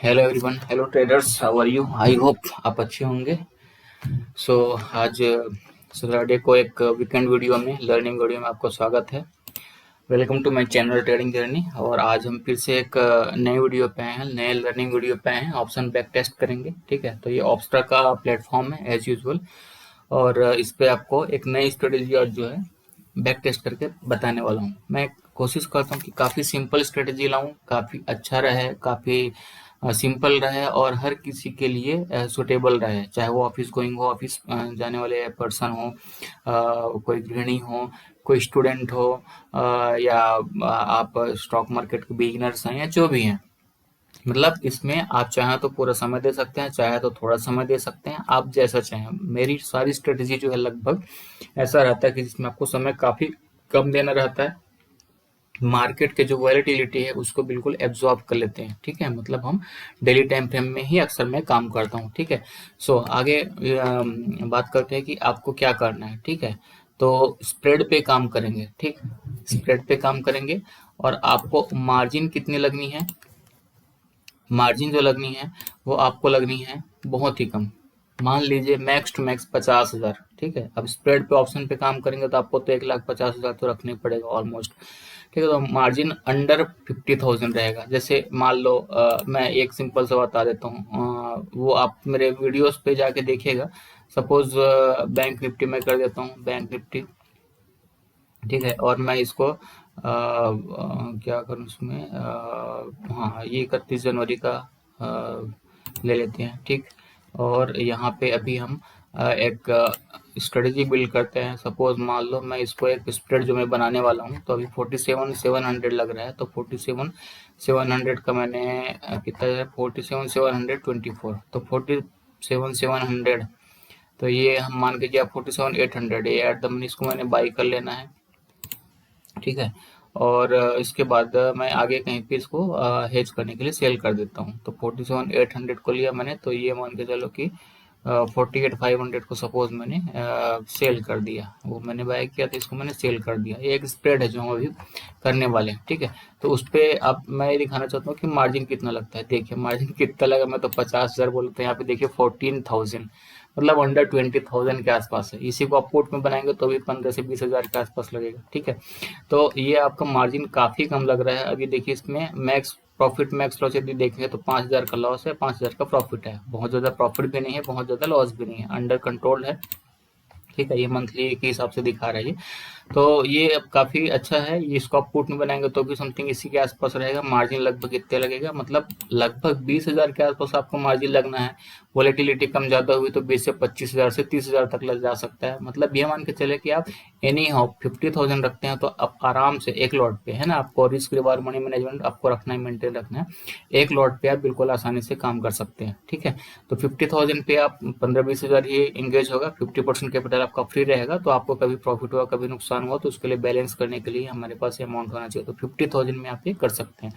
Hello everyone, hello traders, how are you? I hope आप अच्छे होंगे। सो आज सैटरडे को एक वीकेंड वीडियो में, लर्निंग वीडियो में आपको स्वागत है। Welcome to my channel trading journey. और आज हम फिर से एक नए वीडियो पे आए हैं, नए लर्निंग वीडियो पे आए हैं। ऑप्शन बैक टेस्ट करेंगे, ठीक है। तो ये ऑप्स्ट्रा का प्लेटफॉर्म है एज यूजुअल, और इस पे आपको एक नई स्ट्रेटेजी और जो है बैक टेस्ट करके बताने वाला हूँ। मैं कोशिश करता हूँ कि काफ़ी सिंपल स्ट्रेटेजी लाऊं, काफ़ी अच्छा रहे, काफ़ी सिंपल रहे और हर किसी के लिए सुटेबल रहे, चाहे वो ऑफिस गोइंग हो, ऑफिस जाने वाले पर्सन हो, कोई गृहिणी हो, कोई स्टूडेंट हो, या आप स्टॉक मार्केट के बिगिनर्स हैं या जो भी हैं। मतलब इसमें आप चाहें तो पूरा समय दे सकते हैं, चाहे तो थोड़ा समय दे सकते हैं, आप जैसा चाहें। मेरी सारी स्ट्रेटेजी जो है लगभग ऐसा रहता है कि जिसमें आपको समय काफ़ी कम देना रहता है, मार्केट के जो वॉलेटिलिटी है उसको बिल्कुल एब्जॉर्ब कर लेते हैं, ठीक है। मतलब हम डेली टाइम फ्रेम में ही अक्सर मैं काम करता हूँ, ठीक है। सो आगे बात करते हैं कि आपको क्या करना है, ठीक है। तो स्प्रेड पे काम करेंगे, ठीक। स्प्रेड पे काम करेंगे और आपको मार्जिन कितनी लगनी है, मार्जिन जो लगनी है वो आपको लगनी है बहुत ही कम। मान लीजिए मैक्स टू मैक्स 50,000, ठीक है। अब स्प्रेड पे ऑप्शन पे काम करेंगे तो आपको तो 1,50,000 तो रखना ही पड़ेगा ऑलमोस्ट, ठीक है। तो मार्जिन अंडर 50,000 रहेगा। जैसे मान लो मैं एक सिंपल सा बता देता हूँ, वो आप मेरे वीडियोस पे जाके देखिएगा। सपोज बैंक निफ्टी में कर देता हूँ, बैंक निफ्टी, ठीक है। और मैं इसको क्या करूँ इसमें, हाँ, ये 31 जनवरी का ले लेते हैं, ठीक। और यहाँ पे अभी हम एक स्ट्रेटेजी बिल्ड करते हैं। सपोज मान लो मैं इसको एक स्प्रेड जो मैं बनाने वाला हूँ, तो अभी 47,700 लग रहा है। तो 47,700 का मैंने कितना है, 47,724, तो 47,700, तो ये हम मान के कि 47,800, ये एट द मनी इसको मैंने बाई कर लेना है, ठीक है। और इसके बाद मैं आगे कहीं पे इसको हेज करने के लिए सेल कर देता हूँ। तो 47,800 को लिया मैंने, तो ये मान के चलो कि 48,500 को सपोज मैंने सेल कर दिया। वो मैंने बाय किया तो इसको मैंने सेल कर दिया। ये एक स्प्रेड है जो हम अभी करने वाले हैं, ठीक है। तो उस पर अब मैं ये दिखाना चाहता हूँ कि मार्जिन कितना लगता है। देखिए मार्जिन कितना लगा, मैं तो 50,000 बोला था, यहाँ पे देखिए 14,000, मतलब अंडर 20,000 के आसपास है। इसी को आप पुट में बनाएंगे तो भी 15 से 20,000 के आसपास लगेगा, ठीक है। तो ये आपका मार्जिन काफ़ी कम लग रहा है। अभी देखिए इसमें मैक्स प्रॉफिट, मैक्स लॉस यदि देखें तो 5,000 का लॉस है, 5,000 का प्रॉफिट है। बहुत ज़्यादा प्रॉफिट भी नहीं है, बहुत ज़्यादा लॉस भी नहीं है, अंडर कंट्रोल है, ठीक है। ये मंथली के हिसाब से दिखा रहा है ये। तो ये अब काफ़ी अच्छा है। ये इसको आप पुट में बनाएंगे तो भी समथिंग इसी के आसपास रहेगा। मार्जिन लगभग इतने लगेगा, मतलब लगभग 20,000 के आसपास आपको मार्जिन लगना है। वॉलेटिलिटी कम ज़्यादा हुई तो 20 से 25,000 से 30,000 तक लग जा सकता है। मतलब ये मान के चले कि आप एनी हाउ 50,000 रखते हैं तो आप आराम से एक लॉट पे, है ना, आपको रिस्क रिवार्ड मनी मैनेजमेंट आपको रखना है, मेंटेन रखना है। एक लॉट पे आप बिल्कुल आसानी से काम कर सकते हैं, ठीक है। तो 50,000 पे आप 15-20,000 ही इंगेज होगा, 50% कैपिटल आपका फ्री रहेगा। तो आपको कभी प्रॉफिट हुआ कभी नुकसान हुआ तो उसके लिए बैलेंस करने के लिए हमारे पास अमाउंट होना चाहिए। तो 50,000 में आप ये कर सकते हैं,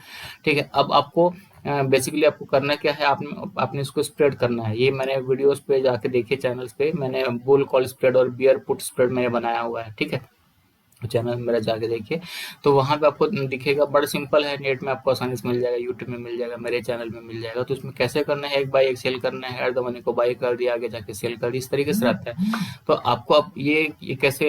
ठीक है। अब आपको बेसिकली आपको करना क्या है, आपने इसको स्प्रेड करना है। ये मैंने वीडियोस पे जाके देखिए, चैनल्स पे मैंने बुल कॉल स्प्रेड और बियर पुट स्प्रेड मैंने बनाया हुआ है, ठीक है। चैनल मेरा जाके देखिए, तो वहाँ पे आपको दिखेगा। बड़ा सिंपल है, नेट में आपको आसानी से मिल जाएगा, यूट्यूब में मिल जाएगा, मेरे चैनल में मिल जाएगा। तो इसमें कैसे करना है, एक बाई एक सेल करना है, एट द मनी को बाई कर दिया, आगे जाके सेल कर दिया, इस तरीके से रहता है। तो आपको अब ये कैसे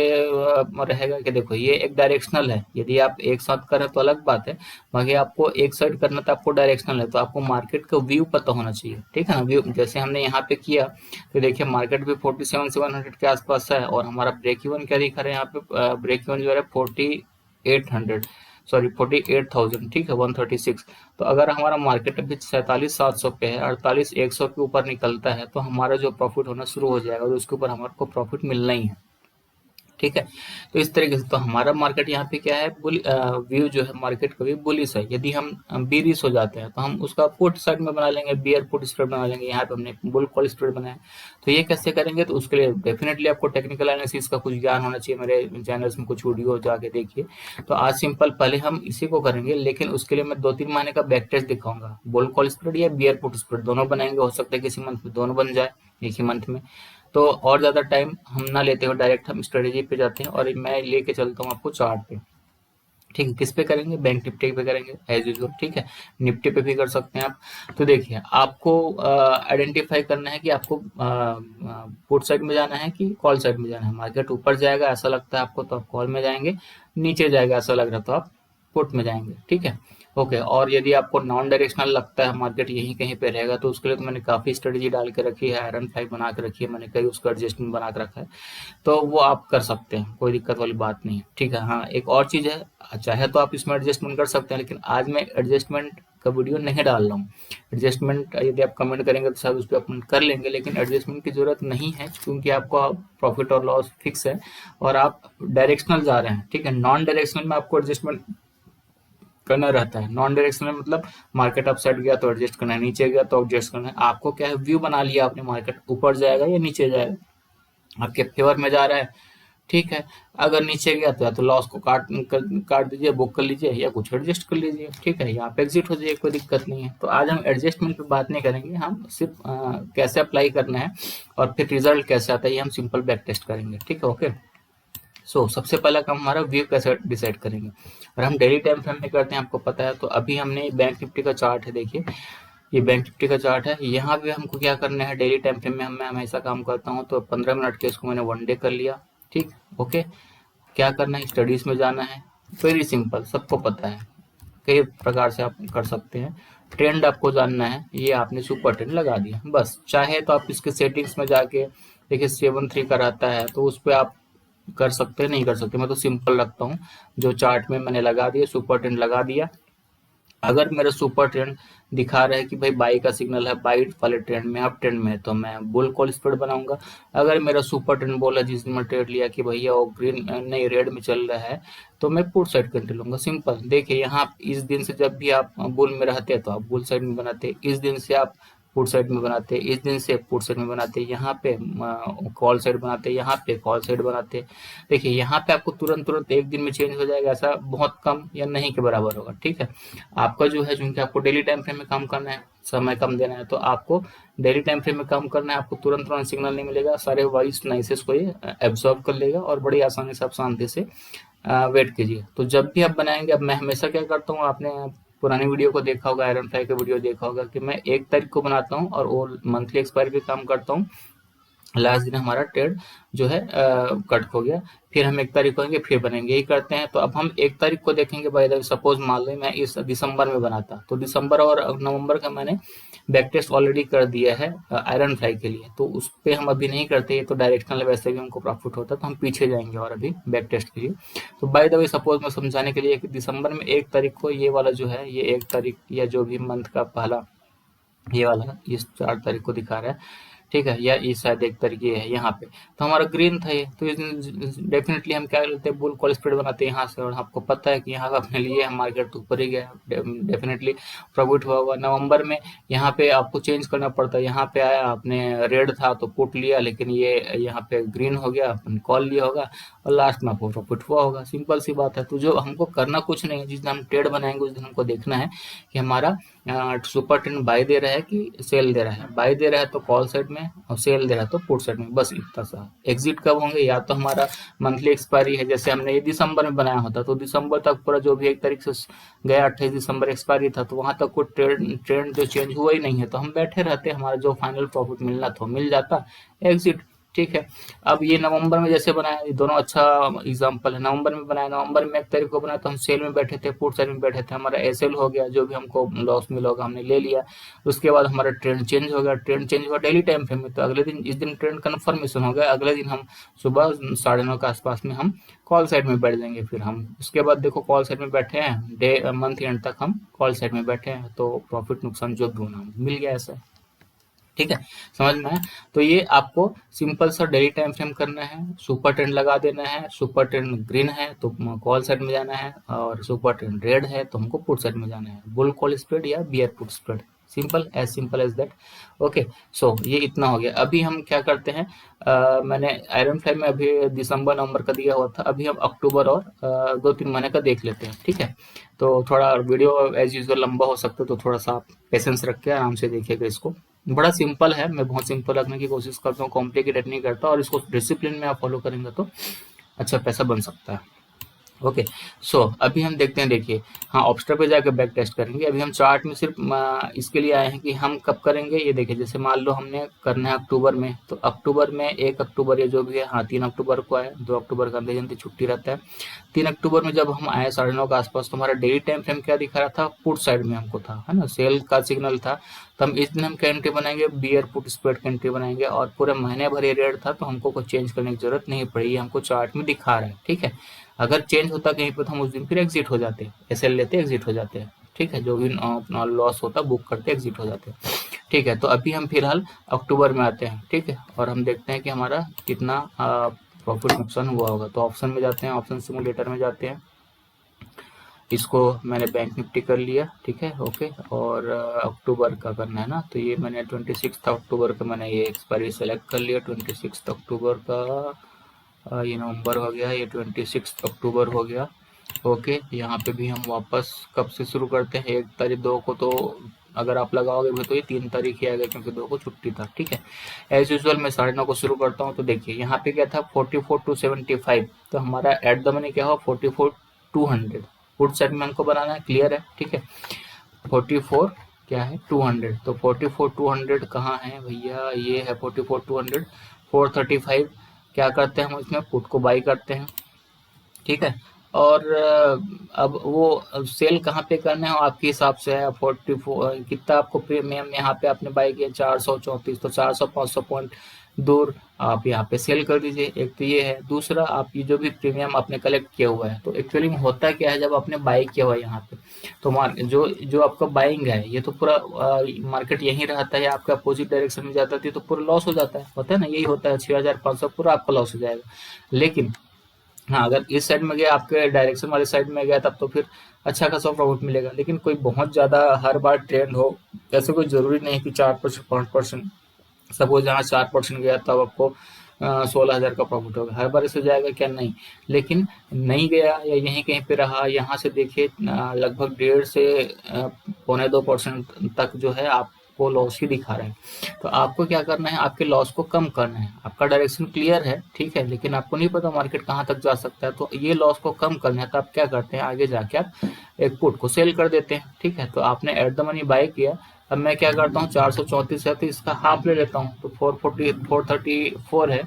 रहेगा कि देखो ये एक डायरेक्शनल है। यदि आप एक साथ करें तो अलग बात है, बाकी आपको एक साइड करना तो आपको डायरेक्शनल है। तो आपको मार्केट का व्यू पता होना चाहिए, ठीक है ना। व्यू जैसे हमने यहाँ पे किया तो देखिए मार्केट भी 47,700 के आसपास है और हमारा ब्रेक इवन क्या दिखा रहा है यहाँ पे, ब्रेक इवन जो है 4800, सॉरी 48,000, ठीक है, 136। तो अगर हमारा मार्केट अभी 47,700 पे है, 48,100 के ऊपर निकलता है तो हमारा जो प्रॉफिट होना शुरू हो जाएगा और उसके ऊपर हमारे को प्रॉफिट मिलना ही है, ठीक है। तो इस तरीके से तो हमारा मार्केट यहाँ पे क्या है, व्यू जो है मार्केट का भी बुलिश है। यदि हम बीरिश हो जाते हैं तो हम उसका पुट साइड में बना लेंगे, बियर पुट स्प्रेड बना लेंगे। यहाँ पे हमने बुल कॉल स्प्रेड बनाया। तो ये कैसे करेंगे, तो उसके लिए डेफिनेटली आपको टेक्निकल एनालिसिस का कुछ ज्ञान होना चाहिए। मेरे चैनल्स में कुछ वीडियो जाके देखिए। तो आज सिंपल पहले हम इसी को करेंगे, लेकिन उसके लिए मैं 2-3 महीने का बैक टेस्ट दिखाऊंगा। बुल कॉल स्प्रेड या बियर पुट स्प्रेड दोनों बनाएंगे, हो सकता है किसी मंथ में दोनों बन जाए, एक ही मंथ में। तो और ज़्यादा टाइम हम ना लेते हुए डायरेक्ट हम स्ट्रेटेजी पे जाते हैं और मैं लेके चलता हूँ आपको चार्ट पे। ठीक है, किस पे करेंगे? बैंक निफ्टी पे करेंगे एज यूजुअल। ठीक है, निफ्टी पे भी कर सकते हैं आप। तो देखिए, आपको आइडेंटिफाई करना है कि आपको पुट साइड में जाना है कि कॉल साइड में जाना है। मार्केट ऊपर जाएगा ऐसा लगता है आपको तो आप कॉल में जाएंगे, नीचे जाएगा ऐसा लग रहा है तो आप पुट में जाएंगे। ठीक है, ओके। और यदि आपको नॉन डायरेक्शनल लगता है मार्केट यहीं कहीं पे रहेगा तो उसके लिए तो मैंने काफ़ी स्ट्रेटेजी डाल के रखी है, आयरन फ्लाई बना के रखी है मैंने, कई उसका एडजस्टमेंट बना के रखा है, तो वो आप कर सकते हैं, कोई दिक्कत वाली बात नहीं है। ठीक है, हाँ एक और चीज़ है, चाहे तो आप इसमें एडजस्टमेंट कर सकते हैं, लेकिन आज मैं एडजस्टमेंट का वीडियो नहीं डाल रहा हूँ। एडजस्टमेंट यदि आप कमेंट करेंगे तो शायद उस पर अपन कर लेंगे, लेकिन एडजस्टमेंट की जरूरत नहीं है क्योंकि आपको प्रॉफिट और लॉस फिक्स है और आप डायरेक्शनल जा रहे हैं। ठीक है, नॉन डायरेक्शनल में आपको एडजस्टमेंट करना रहता है। नॉन डायरेक्शनल मतलब मार्केट अप साइड गया तो एडजस्ट करना है, नीचे गया तो एडजस्ट करना है। आपको क्या है, व्यू बना लिया आपने, मार्केट ऊपर जाएगा या नीचे जाएगा, आपके फेवर में जा रहा है। ठीक है, अगर नीचे गया तो या तो लॉस को काट दीजिए, बुक कर लीजिए, या कुछ एडजस्ट कर लीजिए। ठीक है, यहाँ पे एग्जिट हो जाइए, कोई दिक्कत नहीं है। तो आज हम एडजस्टमेंट पे बात नहीं करेंगे, हम सिर्फ कैसे अप्लाई करना है और फिर रिजल्ट कैसे आता है ये हम सिंपल बैक टेस्ट करेंगे। ठीक है, ओके। सबसे पहला काम हमारा व्यू कैसे डिसाइड करेंगे, और हम डेली टाइम फ्रेम में करते हैं, आपको पता है। तो अभी हमने बैंक निफ्टी का चार्ट है, देखिए ये बैंक निफ्टी का चार्ट है। यहाँ पे हमको क्या करना है, डेली टाइम फ्रेम में मैं हमेशा काम करता हूँ तो 15 मिनट के इसको मैंने 1 डे कर लिया। ठीक, ओके। क्या करना है, स्टडीज में जाना है, वेरी सिंपल, सबको पता है, कई प्रकार से आप कर सकते हैं। ट्रेंड आपको जानना है, ये आपने सुपर ट्रेंड लगा दिया बस। चाहे तो आप इसके सेटिंग्स में जाके देखिए 7-3 का रहता है तो उस पर आप कर सकते हैं, नहीं कर सकते, मैं तो सिंपल रखता हूँ। जो चार्ट में मैंने लगा दिया, सुपर ट्रेंड लगा दिया। अगर मेरा सुपर ट्रेंड दिखा रहा है कि भाई बाई का सिग्नल है, बाई वाले ट्रेंड में, अप ट्रेंड में है, तो मैं बुल कॉल स्प्रेड बनाऊंगा। अगर मेरा सुपर ट्रेंड बोला जिस दिन मैं ट्रेड लिया कि भैया वो ग्रीन नहीं रेड में चल रहा है, तो मैं पुट साइड कंट्री लूंगा, सिंपल। देखिए यहाँ इस दिन से जब भी आप बुल में रहते हैं तो आप बुल साइड में बनाते, इस दिन से आप पुट साइड में बनाते, इस दिन से पुट साइड में बनाते, यहाँ पे कॉल साइड बनाते, यहाँ पे कॉल साइड बनाते। देखिए यहाँ पे आपको तुरंत तुरंत एक दिन में चेंज हो जाएगा, ऐसा बहुत कम या नहीं के बराबर होगा। ठीक है, आपका जो है, चूंकि आपको डेली टाइम फ्रेम में काम करना है, समय कम देना है, तो आपको डेली टाइम फ्रेम में काम करना है। आपको तुरंत तुरंत सिग्नल नहीं मिलेगा, सारे वॉइस नाइसेस को ये एब्जॉर्ब कर लेगा और बड़ी आसानी से आप शांति से वेट कीजिए। तो जब भी आप बनाएंगे, अब मैं हमेशा क्या करता हूँ, आपने पुरानी वीडियो को देखा होगा, आयरन फ्लाई का वीडियो देखा होगा कि मैं 1 तारीख को बनाता हूँ और वो मंथली एक्सपायरी पे काम करता हूँ। लास्ट दिन हमारा ट्रेड जो है कट हो गया, फिर हम 1 तारीख को आएंगे फिर बनेंगे, यही करते हैं। तो अब हम 1 तारीख को देखेंगे, भाई सपोज मान लो मैं इस दिसंबर में बनाता, तो दिसंबर और नवंबर का मैंने बैक टेस्ट ऑलरेडी कर दिया है आयरन फ्लाई के लिए, तो उस पर हम अभी नहीं करते, ये तो डायरेक्शनल वैसे भी हमको प्रॉफिट होता है, तो हम पीछे जाएंगे और अभी बैक टेस्ट के लिए। तो बाय द वे सपोज मैं समझाने के लिए कि दिसंबर में 1 तारीख को ये वाला जो है, ये 1 तारीख या जो भी मंथ का पहला ये वाला इस 4 तारीख को दिखा रहा है। ठीक है, या ये शायद 1 तारीख ये है यहाँ पे, तो हमारा ग्रीन था ये, तो डेफिनेटली हम क्या लेते हैं, बुल कॉल स्प्रेड बनाते हैं यहाँ से, और आपको पता है कि यहाँ पे अपने लिए हम मार्केट तो ऊपर ही गया, डेफिनेटली प्रॉफिट हुआ होगा। नवंबर में यहाँ पे आपको चेंज करना पड़ता है, यहाँ पे आया आपने रेड था तो पुट लिया, लेकिन ये यहाँ पे ग्रीन हो गया, अपन कॉल लिया होगा और लास्ट में आपको प्रॉफिट हुआ होगा, सिंपल सी बात है। तो जो हमको करना कुछ नहीं है, जिस दिन हम ट्रेड बनाएंगे उस दिन हमको देखना है कि हमारा सुपर ट्रेंड बाय दे रहा है कि सेल दे रहा है। बाय दे रहा है तो कॉल साइड में, और सेल दे रहा है तो पुट साइड में, बस इतना सा। एग्जिट कब होंगे, या तो हमारा मंथली एक्सपायरी है, जैसे हमने ये दिसंबर में बनाया होता तो दिसंबर तक पूरा जो भी 1 तारीख से गया 28 दिसंबर एक्सपायरी था, तो वहां तक कोई ट्रेंड जो चेंज हुआ ही नहीं है, तो हम बैठे रहते, हमारा जो फाइनल प्रॉफिट मिलना था मिल जाता, एग्जिट। ठीक है, अब ये नवंबर में जैसे बनाया, ये दोनों अच्छा एग्जांपल है। नवंबर में बनाया, नवंबर में 1 तारीख को बनाया तो हम सेल में बैठे थे, पुट साइड में बैठे थे, हमारा एसएल हो गया, जो भी हमको लॉस मिला होगा हमने ले लिया। उसके बाद हमारा ट्रेंड चेंज हो गया, ट्रेंड चेंज हुआ डेली टाइम फ्रेम में, तो अगले दिन, इस दिन ट्रेंड कन्फर्मेशन हो गया, अगले दिन हम सुबह 9:30 के आसपास में हम कॉल साइड में बैठ जाएंगे। फिर हम उसके बाद देखो कॉल साइड में बैठे हैं, डे मंथ एंड तक हम कॉल साइड में बैठे हैं, तो प्रॉफिट नुकसान जो भी होना मिल गया ऐसा। ठीक है, समझ में आया? तो ये आपको सिंपल सा डेली टाइम फ्रेम करना है, सुपर ट्रेंड लगा देना है। सुपर ट्रेंड ग्रीन है तो कॉल साइड में जाना है, और सुपर ट्रेंड रेड है तो हमको पुट साइड में जाना है, बुल कॉल स्प्रेड या bear put spread, simple as that. Okay, ये इतना हो गया। अभी हम क्या करते हैं, मैंने आयरन फ्लाई में अभी दिसंबर नवंबर का दिया हुआ था, अभी हम अक्टूबर और 2-3 महीने का देख लेते हैं। ठीक है, तो थोड़ा वीडियो एज यूजल लंबा हो सकता है, तो थोड़ा सा आप पेशेंस रख के आराम से देखिएगा इसको। बड़ा सिंपल है, मैं बहुत सिंपल रखने की कोशिश करता हूँ, कॉम्प्लिकेटेड नहीं करता, और इसको डिसिप्लिन में आप फॉलो करेंगे तो अच्छा पैसा बन सकता है। ओके। सो अभी हम देखते हैं, देखिए हाँ ऑब्स्टर पे जाकर बैक टेस्ट करेंगे। अभी हम चार्ट में सिर्फ इसके लिए आए हैं कि हम कब करेंगे। ये देखिए जैसे मान लो हमने करना है अक्टूबर में, तो अक्टूबर में 1 अक्टूबर, ये जो भी है, हाँ 3 अक्टूबर को आए, 2 अक्टूबर का अंधे जयंती छुट्टी रहता है। 3 अक्टूबर में जब हम आए 9:30 के आसपास, तो हमारा डेली टाइम फ्रेम क्या दिखा रहा था, पुट साइड में हमको था, है ना, सेल का सिग्नल था। तो हम इस दिन हम क्या एंट्री बनाएंगे, बियर पुट स्प्रेड की एंट्री बनाएंगे, और पूरे महीने भर ये रेट था, तो हमको कोई चेंज करने की जरूरत नहीं पड़ी, हमको चार्ट में दिखा रहा है। ठीक है, अगर चेंज होता कहीं पे तो हम उस दिन फिर एग्जिट हो जाते, एसएल लेते एग्जिट हो जाते हैं। ठीक है, जो भी अपना लॉस होता बुक करते एग्जिट हो जाते हैं। ठीक है, तो अभी हम फिलहाल अक्टूबर में आते हैं। ठीक है, और हम देखते हैं कि हमारा कितना प्रॉफिट नुकसान हुआ होगा। तो ऑप्शन में जाते हैं, ऑप्शन सिमुलेटर में जाते हैं। इसको मैंने बैंक निफ्टी कर लिया, ठीक है, ओके। और अक्टूबर का करना है ना, तो ये मैंने 26 अक्टूबर का मैंने ये एक्सपायरी सेलेक्ट कर लिया। 26 अक्टूबर का ये नवंबर हो गया, ये 26 अक्टूबर हो गया। ओके, यहाँ पे भी हम वापस कब से शुरू करते हैं, 1 तारीख 2 को, तो अगर आप लगाओगे भी तो ये 3 तारीख ही आएगा, क्योंकि 2 को छुट्टी था। ठीक है, एज यूजल मैं 9:30 को शुरू करता हूँ। तो देखिए यहाँ पे क्या था, 44,275, तो हमारा एट द मनी क्या हुआ, 44,200। पुट साइड में हमको बनाना है, क्लियर है। ठीक है, 44 क्या है, 200, तो 44,200 कहाँ है भैया, ये है 44,200। 435 क्या करते हैं हम इसमें, पुट को बाई करते हैं। ठीक है, और अब वो सेल कहाँ पे करना है आपके हिसाब से है। 44 कितना आपको प्रीमियम यहाँ पे आपने बाई किया, 434, तो 400-500 पॉइंट दूर आप यहाँ पे सेल कर दीजिए। एक तो ये है, दूसरा आप ये जो भी प्रीमियम आपने कलेक्ट किया हुआ है, तो एक्चुअली में होता क्या है, जब आपने बाई किया हुआ है यहाँ पे, तो जो जो आपका बाइंग है, ये तो पूरा मार्केट यहीं रहता है, आपका अपोजिट डायरेक्शन में जाता है, तो पूरा लॉस हो जाता है, होता है ना, यही होता है, 6,500 पूरा आपका लॉस हो जाएगा। लेकिन हाँ, अगर इस साइड में गया, आपके डायरेक्शन वाले साइड में गया, तब तो फिर अच्छा खासा प्रॉफिट मिलेगा। लेकिन कोई बहुत ज़्यादा हर बार ट्रेंड हो, ऐसे कोई ज़रूरी नहीं कि 4% 5%। सपोज जहाँ 4% गया तब आपको 16,000 का प्रॉफिट होगा, हर बार इससे जाएगा क्या, नहीं। लेकिन नहीं गया या यहीं कहीं पे रहा, यहाँ से देखिए लगभग 1.5 से 1.25% तक जो है आपको लॉस ही दिखा रहा है। तो आपको क्या करना है, आपके लॉस को कम करना है। आपका डायरेक्शन क्लियर है, ठीक है, लेकिन आपको नहीं पता मार्केट कहाँ तक जा सकता है, तो ये लॉस को कम करना है। तो आप क्या करते हैं, आगे जाके आप एक पुट को सेल कर देते हैं। ठीक है, तो आपने एट द मनी बाय किया। अब मैं क्या करता हूँ, 434 है तो इसका हाफ ले लेता हूँ, तो 434 है,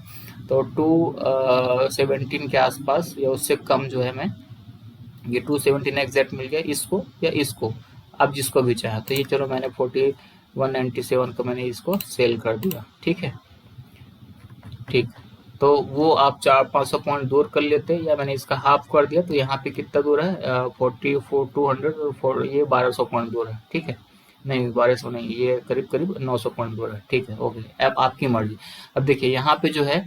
तो 217 के आसपास या उससे कम जो है, मैं ये 217 एग्जैक्ट मिल गया, इसको या इसको, आप जिसको भी चाहे। तो ये चलो मैंने 4197 को मैंने इसको सेल कर दिया। ठीक है, ठीक, तो वो आप 400-500 पॉइंट दूर कर लेते, या मैंने इसका हाफ कर दिया, तो यहाँ पे कितना दूर है, 44,200, और ये 1200 पॉइंट दूर है। ठीक है, नहीं 1200 नहीं, ये करीब करीब 900 पॉइंट दूर है। ठीक है, ओके, अब आपकी मर्जी। अब देखिए यहाँ पे जो है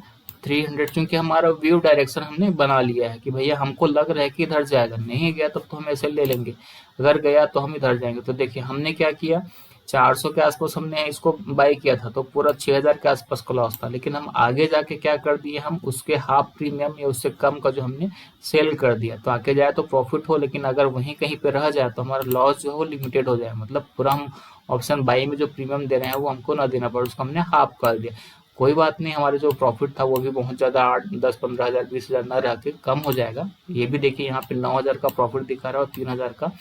300, क्योंकि हमारा व्यू डायरेक्शन हमने बना लिया है कि भैया हमको लग रहा है कि इधर जाएगा, नहीं गया तब तो हम ऐसे ले लेंगे, अगर गया तो हम इधर जाएंगे। तो देखिए हमने क्या किया, 400 के आसपास हमने इसको बाई किया था, तो पूरा 6,000 के आसपास का लॉस था। लेकिन हम आगे जाके क्या कर दिए, हम उसके हाफ प्रीमियम या उससे कम का जो हमने सेल कर दिया, तो आगे जाए तो प्रॉफिट हो, लेकिन अगर वहीं कहीं पे रह जाए तो हमारा लॉस जो है वो लिमिटेड हो जाए। मतलब पूरा हम ऑप्शन बाई में जो प्रीमियम दे रहे हैं वो हमको ना देना पड़े, उसको हमने हाफ कर दिया। कोई बात नहीं, हमारे जो प्रॉफिट था वो भी बहुत ज़्यादा 8, 10, 15 हज़ार, 20 हज़ार ना रह के कम हो जाएगा। ये भी देखिए यहाँ पे 9,000 का प्रॉफिट दिखा रहा है और 3,000 का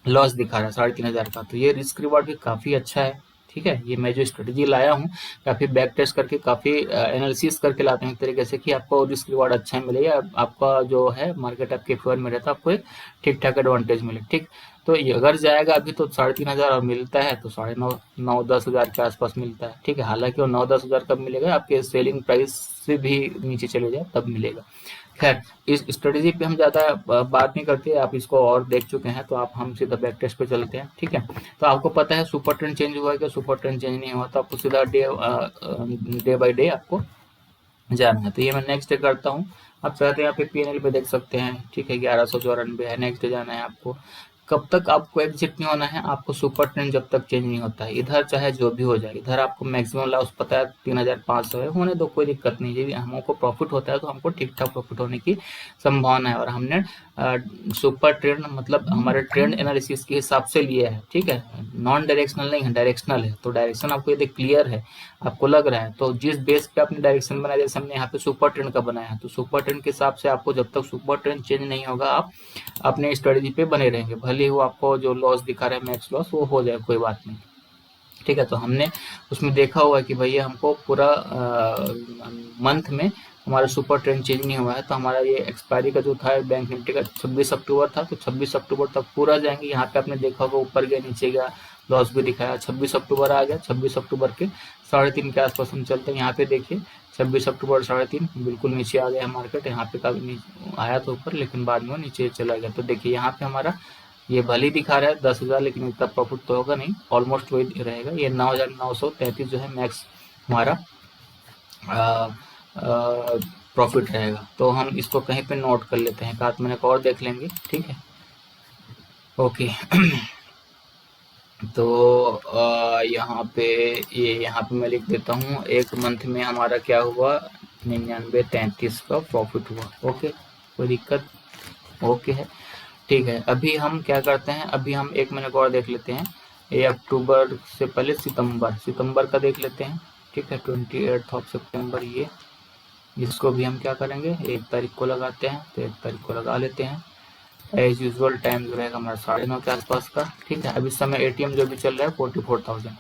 लॉस दिखा रहा है, 3,500 का। तो ये रिस्क रिवार्ड भी काफ़ी अच्छा है। ठीक है, ये मैं जो स्ट्रेटेजी लाया हूँ, काफ़ी बैक टेस्ट करके, काफ़ी एनालिसिस करके लाते हैं एक तरीके से, कि आपको रिस्क रिवार्ड अच्छा मिलेगा, आपका जो है मार्केट आपके फेवर में रहता है, आपको एक ठीक ठाक एडवांटेज मिले। ठीक, तो ये अगर जाएगा अभी तो 3,500 और मिलता है, तो 9,500 10,000 के आसपास मिलता है। ठीक है, हालांकि वो 9-10 हज़ार कब मिलेगा, आपके सेलिंग प्राइस से भी नीचे चले जाए तब मिलेगा। खैर, इस स्ट्रेटेजी पे हम ज़्यादा बात नहीं करते, आप इसको और देख चुके हैं, तो आप हम सीधा बैक टेस्ट पे चलते हैं। ठीक है, तो आपको पता है सुपर ट्रेंड चेंज हुआ है क्या, सुपर ट्रेंड चेंज नहीं हुआ, तो आपको सीधा डे बाय डे आपको जाना है। तो ये मैं नेक्स्ट डे करता हूँ। आप चाहते हैं यहाँ पे पीएनएल पे देख सकते हैं। ठीक है, 1194 है, नेक्स्ट डे जाना है आपको। कब तक आपको एग्जिट नहीं होना है, आपको सुपर ट्रेंड जब तक चेंज नहीं होता है। इधर चाहे जो भी हो जाए, इधर आपको मैक्सिमम लॉस पता है 3500 है, होने दो, कोई दिक्कत नहीं है। हमको प्रॉफिट होता है तो हमको ठीक ठाक प्रॉफिट होने की संभावना है। और हमने सुपर ट्रेंड मतलब हमारे ट्रेंड एनालिसिस के हिसाब से लिया है, ठीक है, नॉन डायरेक्शनल नहीं है, डायरेक्शनल है। तो डायरेक्शन आपको यदि क्लियर है, आपको लग रहा है, तो जिस बेस पे आपने डायरेक्शन बनाया, जैसे हमने यहाँ पे सुपर ट्रेंड का बनाया है, तो सुपर ट्रेंड के हिसाब से आपको जब तक सुपर ट्रेंड चेंज नहीं होगा, आप अपने स्ट्रेटेजी पे बने रहेंगे। भले ही वो आपको जो लॉस दिखा रहा है मैक्स लॉस, वो हो जाए, कोई बात नहीं, ठीक है। तो हमने उसमें देखा हुआ है कि भैया हमको पूरा मंथ में हमारा सुपर ट्रेंड चेंज नहीं हुआ है, तो हमारा ये एक्सपायरी का जो था बैंक निफ्टी का 26 अक्टूबर था, तो 26 अक्टूबर तक पूरा जाएंगे। यहाँ पे आपने देखा होगा ऊपर गया नीचे गया, लॉस भी दिखाया। 26 अक्टूबर आ गया, 26 अक्टूबर के 3:30 के आसपास हम चलते हैं। यहाँ पे देखिए 26 अक्टूबर 3:30 बिल्कुल नीचे आ गया मार्केट। यहाँ पे काफी आया तो ऊपर, लेकिन बाद में नीचे चला गया। तो देखिए यहाँ पे हमारा ये भले ही दिखा रहा है 10,000, लेकिन इतना प्रॉफिट तो होगा नहीं, ऑलमोस्ट वही रहेगा। ये 9,933 जो है मैक्स हमारा प्रॉफिट रहेगा। तो हम इसको कहीं पे नोट कर लेते हैं, एक मिनट और देख लेंगे, ठीक है, ओके। तो यहाँ पे यहाँ पे मैं लिख देता हूँ, एक मंथ में हमारा क्या हुआ, 99.33 का प्रॉफिट हुआ। ओके, कोई दिक्कत, ओके है, ठीक है। अभी हम क्या करते हैं, अभी हम एक मिनट और देख लेते हैं। ये अक्टूबर से पहले सितंबर का देख लेते हैं, ठीक है, 28 सितंबर। ये इसको भी हम क्या करेंगे, 1 तारीख को लगाते हैं, तो 1 तारीख को लगा लेते हैं। एज यूजुअल टाइम जो रहेगा हमारा 9:30 के आसपास का, ठीक है। अब इस समय एटीएम जो भी चल रहा है 44,000।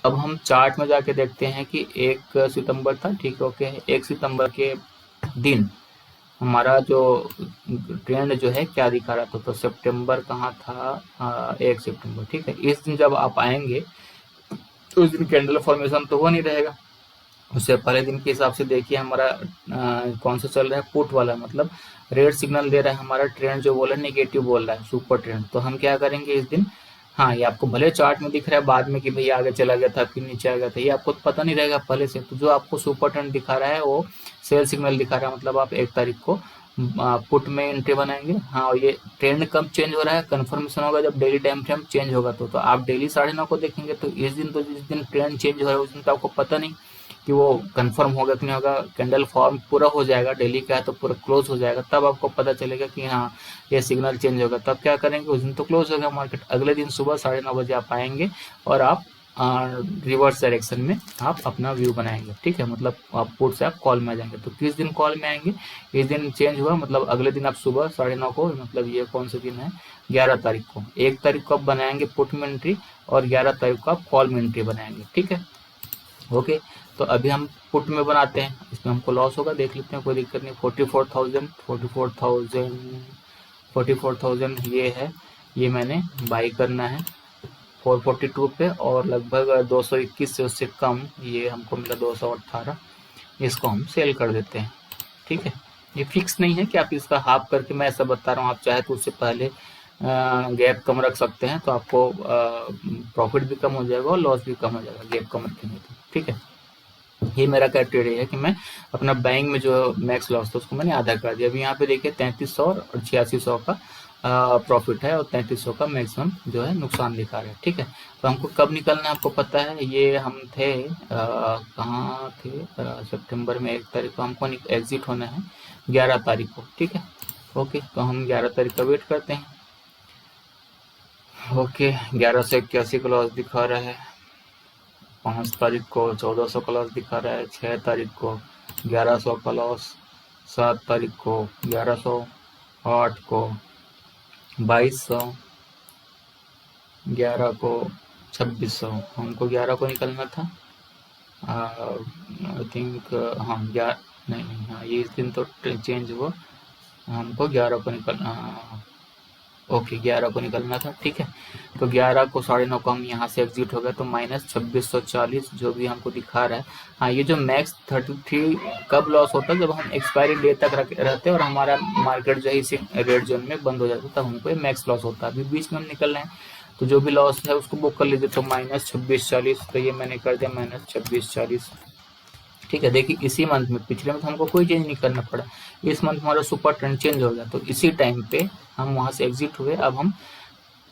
अब हम चार्ट में जाके देखते हैं कि 1 सितंबर था, ठीक है, ओके। 1 सितंबर के दिन हमारा जो ट्रेंड जो है क्या दिखा रहा था, तो सितंबर कहाँ था, 1 सितंबर, ठीक है। इस दिन जब आप आएंगे तो उस दिन कैंडल फॉर्मेशन तो हो नहीं रहेगा। उससे पहले दिन के हिसाब से देखिए हमारा कौन सा चल रहा है, पुट वाला, मतलब रेड सिग्नल दे रहा है हमारा ट्रेंड, जो बोला नेगेटिव बोल रहा है, सुपर ट्रेंड। तो हम क्या करेंगे इस दिन, हाँ, ये आपको भले चार्ट में दिख रहा है बाद में कि भैया आगे चला गया था फिर नीचे आ गया था, ये आपको पता नहीं रहेगा पहले से। तो जो आपको सुपर ट्रेंड दिखा रहा है वो सेल सिग्नल दिखा रहा है, मतलब आप 1 तारीख को पुट में एंट्री बनाएंगे। हाँ, और ये ट्रेंड कब चेंज हो रहा है, कंफर्मेशन होगा जब डेली टाइम फ्रेम चेंज होगा। तो आप डेली 9:30 को देखेंगे, तो इस दिन, तो जिस दिन ट्रेंड चेंज हो रहा है उस दिन तो आपको पता नहीं कि वो कंफर्म होगा कि नहीं होगा। कैंडल फॉर्म पूरा हो जाएगा, डेली का है तो पूरा क्लोज हो जाएगा, तब आपको पता चलेगा कि हाँ ये सिग्नल चेंज होगा। तब क्या करेंगे, उस दिन तो क्लोज होगा मार्केट। अगले दिन सुबह 9:30 बजे आप आएंगे और आप रिवर्स डायरेक्शन में आप अपना व्यू बनाएंगे, ठीक है। मतलब आप पुट से आप कॉल में आ जाएंगे। तो किस दिन कॉल में आएंगे, इस दिन चेंज हुआ, मतलब अगले दिन आप सुबह 9:30 को, मतलब ये कौन से दिन है, 11 तारीख को। 1 तारीख को आप बनाएंगे पुट में एंट्री और 11 तारीख को आप कॉल में एंट्री बनाएंगे, ठीक है, ओके। तो अभी हम पुट में बनाते हैं, इसमें हमको लॉस होगा, देख लेते हैं, कोई दिक्कत नहीं। 44,000 ये है, ये मैंने बाई करना है 442 पे, और लगभग 221 से उससे कम ये हमको मिला 218, इसको हम सेल कर देते हैं, ठीक है। ये फिक्स नहीं है कि आप इसका हाफ करके, मैं ऐसा बता रहा हूँ, आप चाहे तो उससे पहले गैप कम रख सकते हैं, तो आपको प्रॉफिट भी कम हो जाएगा और लॉस भी कम हो जाएगा गैप कम रखेंगे तो, ठीक है। ये मेरा क्राइटेरिया है कि मैं अपना बैंक में जो मैक्स लॉस था उसको मैंने आधा कर दिया। अभी यहाँ पे देखिए 3300 और 8600 का प्रॉफिट है और 3300 का मैक्सिमम जो है नुकसान दिखा रहा है, ठीक है। तो हमको कब निकलना है आपको पता है, ये हम थे कहाँ थे, सितंबर में 1 तारीख को हमको एग्जिट होना है 11 तारीख को, ठीक है, ओके। तो हम 11 तारीख का वेट करते हैं, ओके। 1181 का लॉस दिखा रहा है, 5 तारीख को 1400 का लॉस दिखा रहा है, 6 तारीख को 1100 का लॉस, 7 तारीख को 1100, 8 को 2200, 11 को 2600। हमको 11 को निकलना था, आई थिंक, हाँ 11 नहीं नहीं, हाँ ये इस दिन तो चेंज हुआ, हमको 11 को निकलना, ओके 11 को निकलना था, ठीक है। तो 11 को 9:30 को हम यहाँ से एग्जिट हो गए, तो माइनस 2640 जो भी हमको दिखा रहा है। हाँ, ये जो मैक्स 33 कब लॉस होता है, जब हम एक्सपायरी डे तक रहते हैं और हमारा मार्केट जो है इसी रेड जोन में बंद हो जाता है, तब हमको ये मैक्स लॉस होता है। अभी बीच में हम निकल रहे हैं, तो जो भी लॉस है उसको बुक कर लीजिए। तो माइनस 2640, तो ये मैंने कर दिया माइनस 2640, ठीक है। देखिए इसी मंथ में, पिछले मंथ हमको कोई चेंज नहीं करना पड़ा, इस मंथ हमारा सुपर ट्रेंड चेंज हो गया, तो इसी टाइम पे हम वहां से एग्जिट हुए। अब हम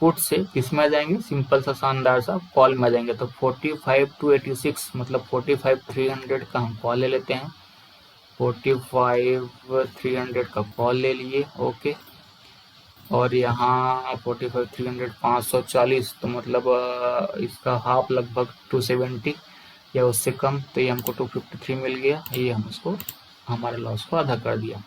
पुट से किस में आ जाएंगे, सिंपल सा शानदार सा कॉल में आ जाएंगे। तो 45 to 86 मतलब 45 300 का हम कॉल ले लेते हैं। 45 300 का कॉल ले लिए, ओके। और यहाँ 45 300 540, तो मतलब इसका हाफ लगभग 270 या उससे कम, तो ये हमको 253 मिल गया। ये हम उसको हमारे लॉस को आधा कर दिया,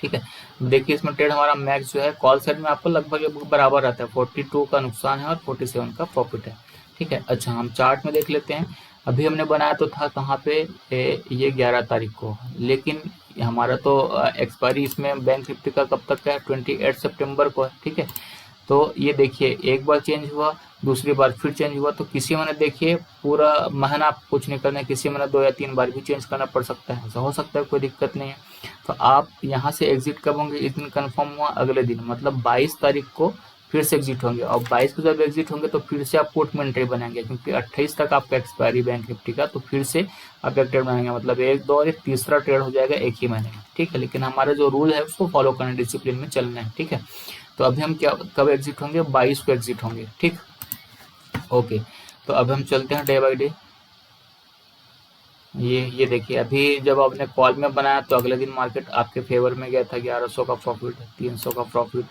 ठीक है। देखिए इसमें ट्रेड हमारा मैक्स जो है कॉल साइड में आपको लगभग बराबर रहता है, 42 का नुकसान है और 47 का प्रॉफिट है, ठीक है। अच्छा हम चार्ट में देख लेते हैं। अभी हमने बनाया तो था कहाँ पे, ये 11 तारीख को, लेकिन हमारा तो एक्सपायरी इसमें बैंक निफ्टी का कब तक है, 28 सितंबर को है, ठीक है। तो ये देखिए एक बार चेंज हुआ, दूसरी बार फिर चेंज हुआ, तो किसी में देखिए पूरा महीना आप कुछ नहीं करना है, किसी में 2 या 3 बार भी चेंज करना पड़ सकता है, ऐसा हो सकता है, कोई दिक्कत नहीं है। तो आप यहाँ से एग्जिट कब होंगे, इस दिन कन्फर्म हुआ, अगले दिन मतलब 22 तारीख को फिर से एग्जिट होंगे, और 22 को जब एग्जिट होंगे तो फिर से आप पुट में एंट्री बनाएंगे, क्योंकि 28 तक आपका एक्सपायरी बैंक निफ्टी का, तो फिर से आप एक ट्रेड बनाएंगे, मतलब एक दो और एक तीसरा ट्रेड हो जाएगा एक ही महीने में, ठीक है। लेकिन हमारा जो रूल है उसको फॉलो करना है, डिसिप्लिन में चलना है, ठीक है। तो अभी हम क्या कब एग्जिट होंगे, 22 को एग्जिट होंगे, ठीक, ओके। तो अब हम चलते हैं डे बाय डे। ये देखिए अभी जब आपने कॉल में बनाया तो अगले दिन मार्केट आपके फेवर में गया था, 1100 का प्रॉफिट, 300 का प्रॉफिट,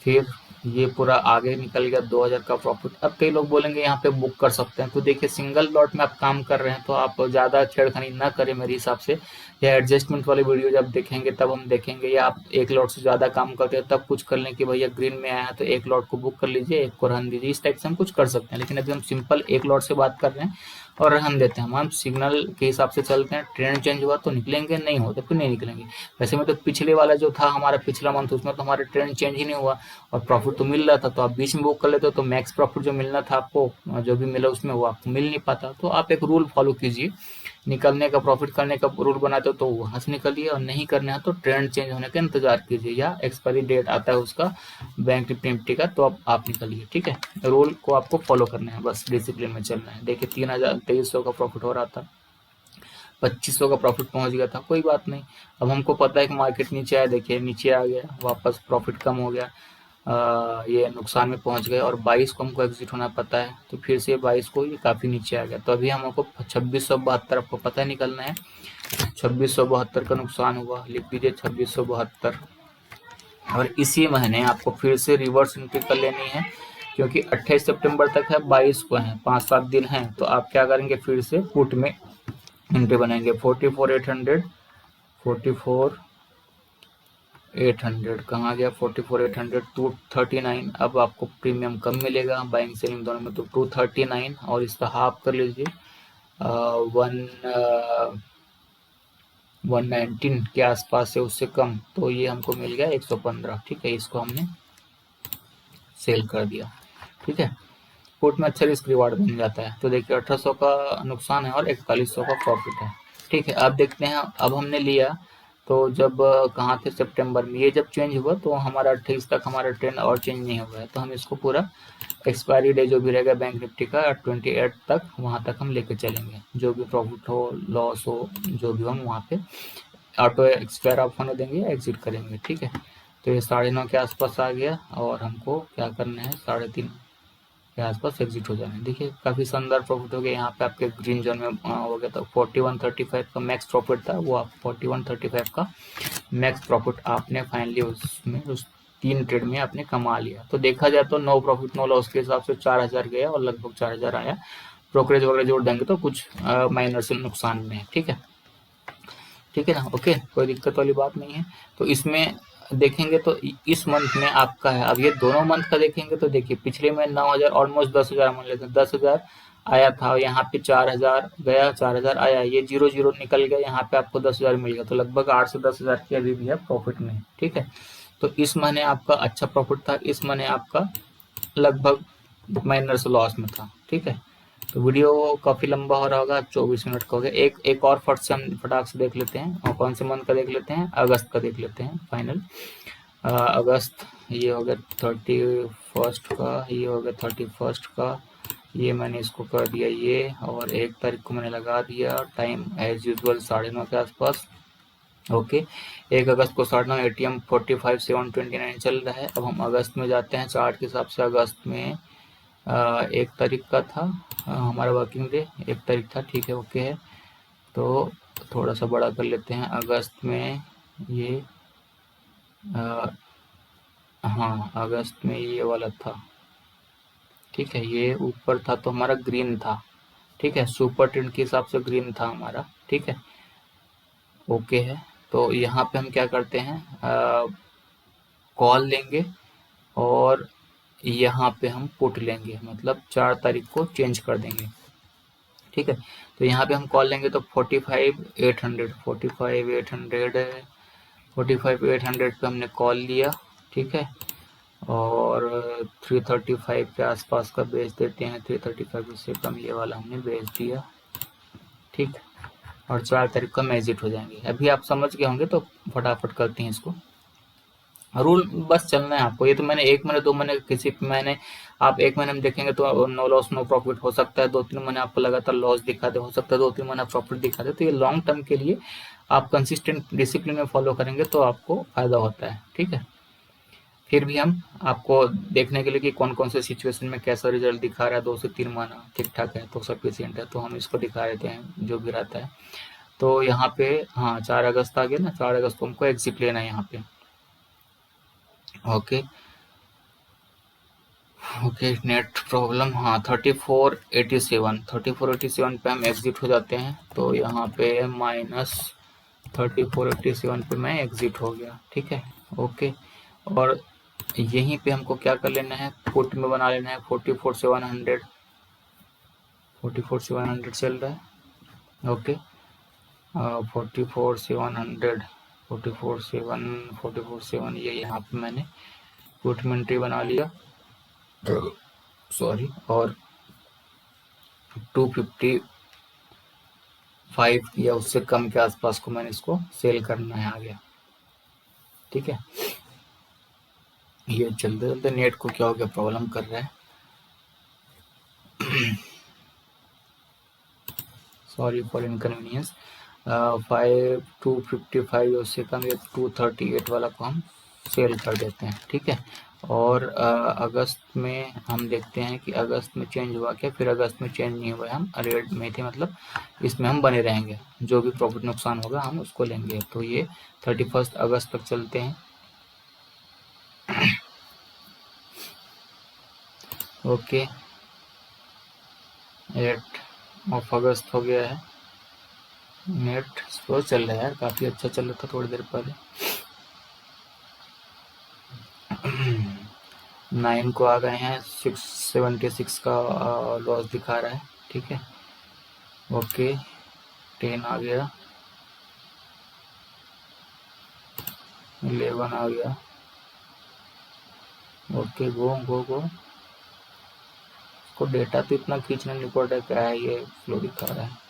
फिर ये पूरा आगे निकल गया 2000 का प्रॉफिट। अब कई लोग बोलेंगे यहाँ पे बुक कर सकते हैं, तो देखिए सिंगल लॉट में आप काम कर रहे हैं तो आप ज़्यादा छेड़खानी ना करें मेरे हिसाब से, या एडजस्टमेंट वाली वीडियो जब देखेंगे तब हम देखेंगे, या आप एक लॉट से ज़्यादा काम करते हैं तब कुछ कर लें कि भैया ग्रीन में आया है तो एक लॉट को बुक कर लीजिए, एक को रहन दीजिए, इस टाइप से हम कुछ कर सकते हैं। लेकिन अभी हम सिंपल एक लॉट से बात कर रहे हैं और रहन देते हैं, हम सिग्नल के हिसाब से चलते हैं, ट्रेंड चेंज हुआ तो निकलेंगे, नहीं हो तो फिर नहीं निकलेंगे। वैसे में तो पिछले वाला जो था हमारा पिछला मंथ, उसमें तो हमारा ट्रेंड चेंज ही नहीं हुआ और प्रॉफिट तो मिल रहा था, तो आप बीच में बुक कर लेते हो तो मैक्स प्रॉफिट जो मिलना था आपको, जो भी मिला उसमें वो आपको मिल नहीं पाता। तो आप एक रूल फॉलो कीजिए, निकलने का प्रॉफिट करने का रूल बनाते हो तो वहां से निकलिए, और नहीं करना है तो ट्रेंड चेंज होने का इंतजार कीजिए, या एक्सपायरी डेट आता है उसका बैंक निफ्टी का तो अब आप निकलिए, ठीक है। रूल को आपको फॉलो करना है, बस डिसिप्लिन में चलना है। देखिए 2300 का प्रॉफिट हो रहा था, 2500 का प्रॉफिट पहुंच गया था, कोई बात नहीं। अब हमको पता है कि मार्केट नीचे आया, देखिए नीचे आ गया वापस, प्रॉफिट कम हो गया, ये नुकसान में पहुंच गए, और 22 को हमको एग्जिट होना पता है, तो फिर से 22 को ये काफ़ी नीचे आ गया, तो अभी हमको 2672 आपको पता है निकलना है, 2672 का नुकसान हुआ, लिख दीजिए 2672। और इसी महीने आपको फिर से रिवर्स एंट्री कर लेनी है, क्योंकि 28 सितंबर तक है, 22 को है, 5-7 दिन है, तो आप क्या करेंगे, फिर से पुट में एंट्री बनाएंगे। 44,800, 44,800 कहाँ गया, 44,800 239। अब आपको प्रीमियम कम मिलेगा बाइंग सेलिंग दोनों में, तो 239, और इसका हाफ कर लीजिए 119 के आसपास से, उससे कम, तो ये हमको मिल गया 115, ठीक है। इसको हमने सेल कर दिया, ठीक है। पुट में अच्छा रिस्क रिवार्ड बन जाता है। तो देखिए 1800 का नुकसान है और 4100 का प्रॉफिट है, ठीक है। अब देखते हैं, अब हमने लिया तो जब कहाँ थे, सितंबर में, ये जब चेंज हुआ तो हमारा 28 तक हमारा ट्रेंड और चेंज नहीं हुआ है, तो हम इसको पूरा एक्सपायरी डे जो भी रहेगा बैंक निफ्टी का 28 तक, वहाँ तक हम लेके चलेंगे, जो भी प्रॉफिट हो लॉस हो जो भी हो, हम वहाँ पे ऑटो एक्सपायर ऑफ होने देंगे, एग्जिट करेंगे, ठीक है। तो ये 9:30 के आसपास आ गया, और हमको क्या करना है, 3:30 के आसपास एग्जिट हो जाना है। देखिए काफ़ी शानदार प्रॉफिट हो गया, यहाँ पे आपके ग्रीन जोन में हो गया, तो 4135 का मैक्स प्रॉफिट था, वो आप 4135 का मैक्स प्रॉफिट आपने फाइनली उसमें उस 3 ट्रेड में आपने कमा लिया। तो देखा जाए तो नो प्रॉफिट नो लॉस के हिसाब से 4000 गया और लगभग 4000 आया, ब्रोकरेज वगैरह जोड़ देंगे तो कुछ माइनर से नुकसान में है, ठीक है, ठीक है ना, ओके, कोई दिक्कत वाली बात नहीं है। तो इसमें देखेंगे तो इस मंथ में आपका है, अब ये दोनों मंथ का देखेंगे तो देखिए पिछले में 9000 ऑलमोस्ट 10,000 मान लेते हैं, 10,000 आया था, और यहाँ पे 4000 गया, 4000 आया, ये 0 निकल गया, यहाँ पे आपको 10,000 मिल गया, तो लगभग 8 से 10,000 की अभी भी है प्रॉफिट में, ठीक है। तो इस महीने आपका अच्छा प्रॉफिट था, इस महीने आपका लगभग माइनर से लॉस में था, ठीक है। तो वीडियो काफ़ी लंबा हो रहा होगा, 24 मिनट का हो गया। एक और फट से हम फटाक से देख लेते हैं, और कौन से मंथ का देख लेते हैं, अगस्त का देख लेते हैं फाइनल। अगस्त, ये हो गया 31 का, ये हो गया 31 का, ये मैंने इसको कर दिया ये, और 1 तारीख को मैंने लगा दिया, टाइम एज यूजल 9:30 के आसपास, ओके, 1 अगस्त को साढ़े 9 ATM 45,729 चल रहा है। अब हम अगस्त में जाते हैं। चार्ट के हिसाब से अगस्त में 1 तारीख का था हमारा वर्किंग डे, 1 तारीख था, ठीक है, ओके है। तो थोड़ा सा बड़ा कर लेते हैं। अगस्त में ये हाँ, अगस्त में ये वाला था, ठीक है, ये ऊपर था तो हमारा ग्रीन था, ठीक है, सुपर ट्रेंड के हिसाब से ग्रीन था हमारा, ठीक है, ओके है। तो यहाँ पे हम क्या करते हैं, कॉल लेंगे और यहाँ पे हम पुट लेंगे, मतलब 4 तारीख को चेंज कर देंगे, ठीक है। तो यहाँ पे हम कॉल लेंगे तो 45,800 पे हमने कॉल लिया, ठीक है, और 335 के आसपास का बेच देते हैं। 335 से कम ये वाला हमने बेच दिया, ठीक, और 4 तारीख को हम एग्जिट हो जाएंगे। अभी आप समझ गए होंगे तो फटाफट करते हैं इसको। रूल बस चलना है आपको। ये तो मैंने 1 महीने 2 महीने किसी पे मैंने, आप 1 महीने में देखेंगे तो नो लॉस नो प्रॉफिट हो सकता है, 2-3 महीने आपको लगातार लॉस दिखा दे, हो सकता है 2-3 महीना प्रॉफिट दिखा दे। तो ये लॉन्ग टर्म के लिए आप कंसिस्टेंट डिसिप्लिन में फॉलो करेंगे तो आपको फायदा होता है, ठीक है। फिर भी हम आपको देखने के लिए कि कौन कौन से सिचुएशन में कैसा रिजल्ट दिखा रहा है, 2 से 3 महीना ठीक ठाक है तो सफिशियंट है, तो हम इसको दिखा देते हैं जो भी रहता है। तो यहाँ पे हाँ 4 अगस्त आ गया ना, 4 अगस्त को हमको एग्जिट लेना है यहाँ पे, ओके ओके। नेट प्रॉब्लम, हाँ 3487 पे हम एग्जिट हो जाते हैं। तो यहाँ पे -3487 पे मैं एग्जिट हो गया, ठीक है, ओके। और यहीं पे हमको क्या कर लेना है, पुट में बना लेना है 44,700 चल रहा है, ओके। 44,700 44,7 ये यहाँ पे मैंने पुट में एंट्री बना लिया, सॉरी, और 255 या उससे कम के आसपास को मैंने इसको सेल करना है, आ गया, ठीक है। ये चलते चलते नेट को क्या हो गया, प्रॉब्लम कर रहा है, सॉरी फॉर इनकन्वीनियंस। 255 उससे कम, या 238 वाला को हम सेल कर देते हैं, ठीक है। और अगस्त में हम देखते हैं कि अगस्त में चेंज हुआ क्या, फिर अगस्त में चेंज नहीं हुआ, हम रेड में थे, मतलब इसमें हम बने रहेंगे, जो भी प्रॉफिट नुकसान होगा हम उसको लेंगे। तो ये 31 अगस्त तक चलते हैं, ओके। 8 अगस्त हो गया है। नेट स्लो चल रहा है यार, काफ़ी अच्छा चल रहा था थोड़ी देर पहले। 9 को आ गए हैं, 676 का लॉस दिखा रहा है, ठीक है, ओके। 10 आ गया, 11 आ गया, ओके, गो गो गो। इसको डेटा तो इतना खींचना नहीं पड़ रहा है, क्या है ये फ्लो दिखा रहा है,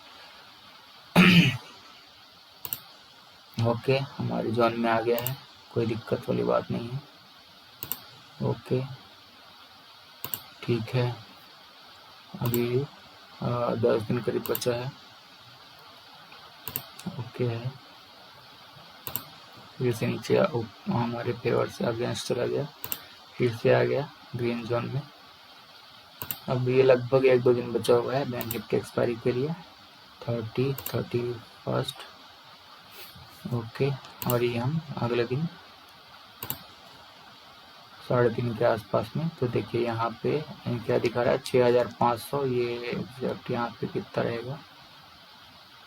ओके, हमारी जोन में आ गया है, कोई दिक्कत वाली बात नहीं है, ओके, ठीक है। अभी 10 दिन करीब बचा है, ओके है। फिर से नीचे हमारे फेवर से अगेंस्ट चला गया, फिर से आ गया ग्रीन जोन में। अब ये लगभग 1-2 दिन बचा हुआ है बैंक निफ्टी एक्सपायरी के लिए, 31, ओके। और ये हम अगले दिन 3:30 के आसपास में, तो देखिए यहाँ पे क्या दिखा रहा है, 6,500, ये एग्जैक्ट यहाँ पे कितना रहेगा,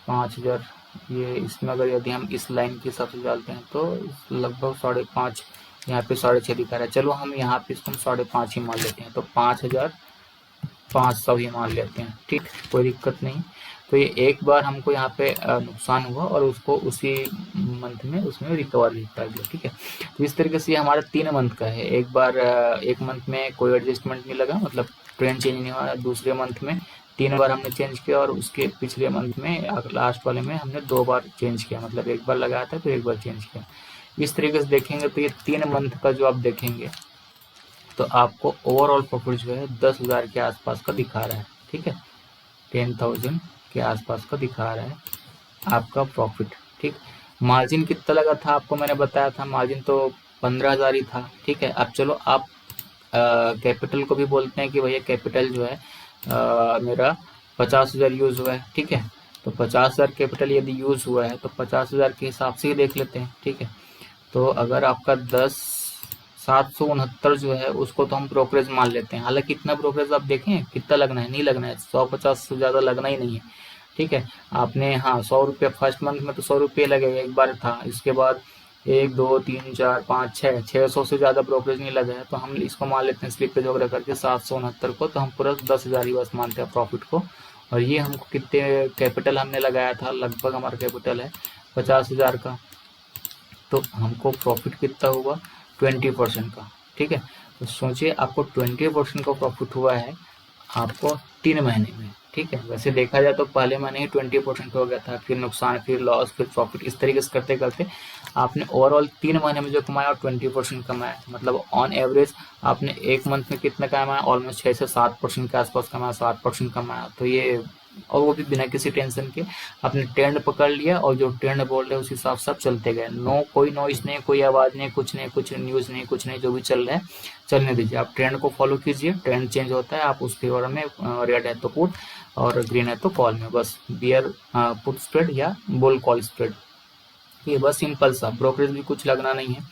5,000। ये इसमें अगर यदि हम इस लाइन के हिसाब से डालते हैं तो लगभग 5.5, यहाँ पे 6.5 दिखा रहा है। चलो हम यहाँ पे इसको 5.5 ही मान लेते हैं, तो 5,500 ही मान लेते हैं, ठीक, कोई दिक्कत नहीं। तो ये एक बार हमको यहाँ पे नुकसान हुआ और उसको उसी मंथ में उसमें रिकवर भी कर दिया, ठीक है। तो इस तरीके से ये हमारा 3 मंथ का है। एक बार 1 मंथ में कोई एडजस्टमेंट नहीं लगा, मतलब ट्रेंड चेंज नहीं हुआ। दूसरे मंथ में 3 बार हमने चेंज किया, और उसके पिछले मंथ में लास्ट वाले में हमने 2 बार चेंज किया, मतलब एक बार लगाया था फिर एक बार चेंज किया। इस तरीके से देखेंगे तो ये 3 मंथ का जो आप देखेंगे तो आपको ओवरऑल प्रॉफिट जो है 10,000 के आसपास का दिखा रहा है, ठीक है, 10,000 के आसपास का दिखा रहा है आपका प्रॉफिट, ठीक। मार्जिन कितना लगा था आपको मैंने बताया था, मार्जिन तो 15,000 ही था। ठीक है, अब चलो आप कैपिटल को भी बोलते हैं कि भैया कैपिटल जो है मेरा 50,000 यूज हुआ है। ठीक है, तो 50,000 कैपिटल यदि यूज हुआ है तो 50,000 के हिसाब से ही देख लेते हैं। ठीक है, तो अगर आपका 769 जो है उसको तो हम ब्रोकरेज मान लेते हैं। हालांकि इतना ब्रोकरेज आप देखें कितना लगना है, नहीं लगना है, 150 से ज़्यादा लगना ही नहीं है। ठीक है, आपने हाँ 100 रुपये फर्स्ट मंथ में तो 100 रुपये लगेगा, एक बार था। इसके बाद 1 2 3 4 5 6 600 से ज़्यादा ब्रोकरेज नहीं लगा है, तो हम इसको मान लेते हैं स्लिपेज वगैरह करके 769 को, तो हम पूरा 10,000 ही बस मानते हैं प्रॉफिट को। और ये हमको कितने कैपिटल हमने लगाया था, लगभग हमारा कैपिटल है 50,000 का, तो हमको प्रॉफिट कितना हुआ 20% का। ठीक है, तो सोचिए आपको 20% का प्रॉफिट हुआ है आपको 3 महीने में। ठीक है, वैसे देखा जाए तो पहले महीने ही 20% हो गया था, फिर नुकसान, फिर लॉस, फिर प्रॉफिट, इस तरीके से करते करते आपने ओवरऑल 3 महीने में जो कमाया और 20% कमाया, मतलब ऑन एवरेज आपने एक मंथ में कितना कमाया, ऑलमोस्ट 6 से 7% के आसपास कमाया, 7% कमाया। तो ये, और वो भी बिना किसी टेंशन के आपने ट्रेंड पकड़ लिया, और जो ट्रेंड बोल रहे हैं उस हिसाब से आप चलते गए। कोई नॉइस नहीं, कोई आवाज नहीं, कुछ नहीं, कुछ न्यूज नहीं, कुछ नहीं, जो भी चल रहा है चलने दीजिए। आप ट्रेंड को फॉलो कीजिए, ट्रेंड चेंज होता है, आप उस फेवर में रेड है तो पुट और ग्रीन है तो कॉल में, बस बियर पुट स्प्रेड या बुल कॉल स्प्रेड, ये बस सिंपल सा, ब्रोकरेज भी कुछ लगना नहीं है,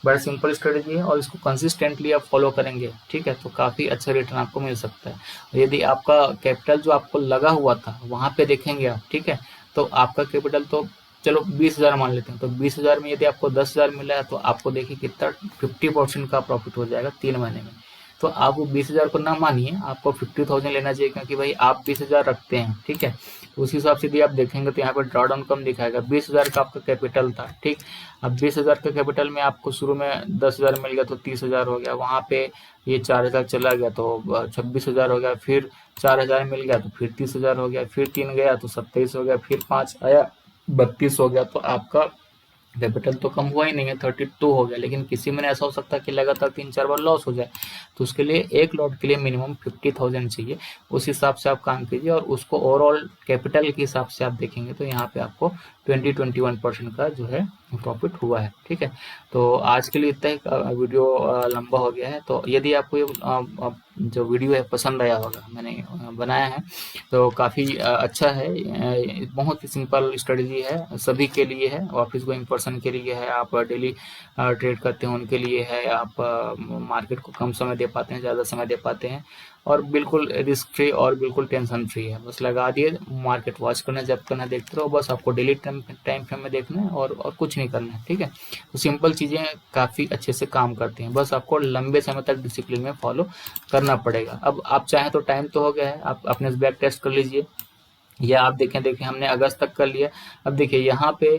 बड़ा सिंपल स्ट्रेटेजी है, और इसको कंसिस्टेंटली आप फॉलो करेंगे। ठीक है, तो काफ़ी अच्छा रिटर्न आपको मिल सकता है। यदि आपका कैपिटल जो आपको लगा हुआ था वहाँ पे देखेंगे आप, ठीक है, तो आपका कैपिटल तो चलो 20,000 मान लेते हैं, तो 20,000 में यदि आपको 10,000 मिला है तो आपको देखिए कितना 50% का प्रॉफिट हो जाएगा 3 महीने में। तो आप वो 20,000 को ना मानिए, आपको 50,000 लेना चाहिए, क्योंकि भाई आप 20,000 रखते हैं। ठीक है, उस हिसाब से यदि आप देखेंगे तो यहाँ पर ड्रॉडाउन कम दिखाएगा। 20,000 का आपका कैपिटल था, ठीक, अब 20,000 का कैपिटल में आपको शुरू में 10,000 मिल गया तो 30,000 हो गया, वहाँ पे ये 4,000 चला गया तो 26,000 हो गया, फिर 4,000 मिल गया तो फिर 30,000 हो गया, फिर 3 गया तो 27 हो गया, फिर 5 आया 32 हो गया, तो आपका कैपिटल तो कम हुआ ही नहीं है, 32 हो गया। लेकिन किसी में ऐसा हो सकता है कि लगातार 3 4 बार लॉस हो जाए, तो उसके लिए एक लॉट के लिए मिनिमम 50,000 चाहिए। उस हिसाब से आप काम कीजिए, और उसको ओवरऑल कैपिटल के हिसाब से आप देखेंगे तो यहाँ पे आपको 21% का जो है प्रॉफिट हुआ है। ठीक है, तो आज के लिए इतना ही, वीडियो लंबा हो गया है। तो यदि आपको ये जो वीडियो है पसंद आया होगा, मैंने बनाया है तो काफ़ी अच्छा है, बहुत ही सिंपल स्ट्रेटजी है, सभी के लिए है, ऑफिस गोइंग पर्सन के लिए है, आप डेली ट्रेड करते हैं उनके लिए है, आप मार्केट को कम समय दे पाते हैं, ज़्यादा समय दे पाते हैं, और बिल्कुल रिस्क फ्री और बिल्कुल टेंशन फ्री है। बस लगा दिए, मार्केट वॉच करना, जब करना देखते रहो, बस आपको डेली टाइम फ्रेम में देखना है, और कुछ नहीं करना है। ठीक है, तो सिंपल चीज़ें काफ़ी अच्छे से काम करती हैं, बस आपको लंबे समय तक डिसिप्लिन में फॉलो करना पड़ेगा। अब आप चाहें तो टाइम तो हो गया है, आप अपने बैक टेस्ट कर लीजिए, या आप देखें हमने अगस्त तक कर लिया। अब देखिए यहाँ पे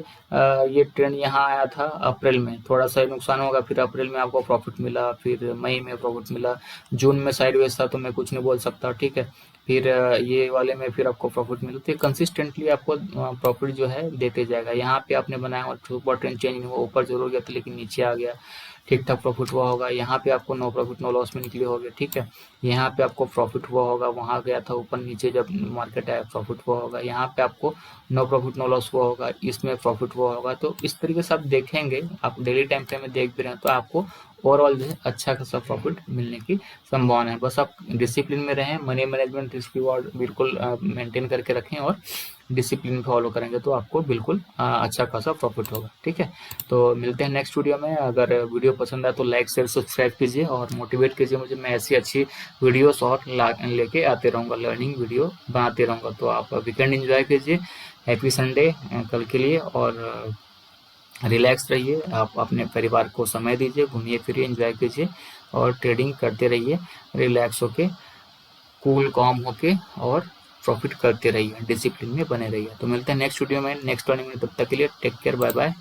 ये ट्रेंड यहाँ आया था अप्रैल में, थोड़ा सा नुकसान होगा, फिर अप्रैल में आपको प्रॉफिट मिला, फिर मई में प्रॉफिट मिला, जून में साइडवेज था तो मैं कुछ नहीं बोल सकता। ठीक है, फिर ये वाले में फिर आपको प्रॉफिट मिला, तो कंसिस्टेंटली आपको प्रॉफिट जो है देते जाएगा। यहाँ पे आपने बनाया हुआ सुपर ट्रेंड चेंज नहीं हुआ, ऊपर जरूर गया था लेकिन नीचे आ गया, ठीक ठाक प्रॉफिट हुआ होगा। यहाँ पे आपको नो प्रॉफिट नो लॉस में निकले होगे। ठीक है, यहाँ पे आपको प्रॉफिट हुआ होगा, वहाँ गया था ऊपर नीचे जब मार्केट आया प्रॉफिट हुआ होगा, यहाँ पे आपको नो प्रॉफिट नो लॉस हुआ होगा, इसमें प्रॉफिट हुआ होगा। तो इस तरीके से आप देखेंगे, आप डेली टाइम फ्रेम में देख भी रहे हैं, तो आपको ओवरऑल जो है अच्छा खासा प्रॉफिट मिलने की संभावना है। बस आप डिसिप्लिन में रहें, मनी मैनेजमेंट रिस्क रिवॉर्ड बिल्कुल मेंटेन करके रखें, और डिसिप्लिन फॉलो करेंगे तो आपको बिल्कुल अच्छा खासा प्रॉफिट होगा। ठीक है, तो मिलते हैं नेक्स्ट वीडियो में। अगर वीडियो पसंद आए तो लाइक शेयर सब्सक्राइब कीजिए, और मोटिवेट कीजिए मुझे, मैं ऐसी अच्छी वीडियोस और लेके आते रहूँगा, लर्निंग वीडियो बनाते रहूँगा। तो आप वीकेंड एंजॉय कीजिए, हैप्पी संडे कल के लिए, और रिलैक्स रहिए, आप अपने परिवार को समय दीजिए, घूमिए फिरिए, एंजॉय कीजिए, और ट्रेडिंग करते रहिए रिलैक्स होके, कूल कॉम होके, और प्रॉफिट करते रहिए, डिसिप्लिन में बने रहिए। तो मिलते हैं नेक्स्ट वीडियो में, नेक्स्ट अर्निंग में, तब तक के लिए टेक केयर, बाय बाय।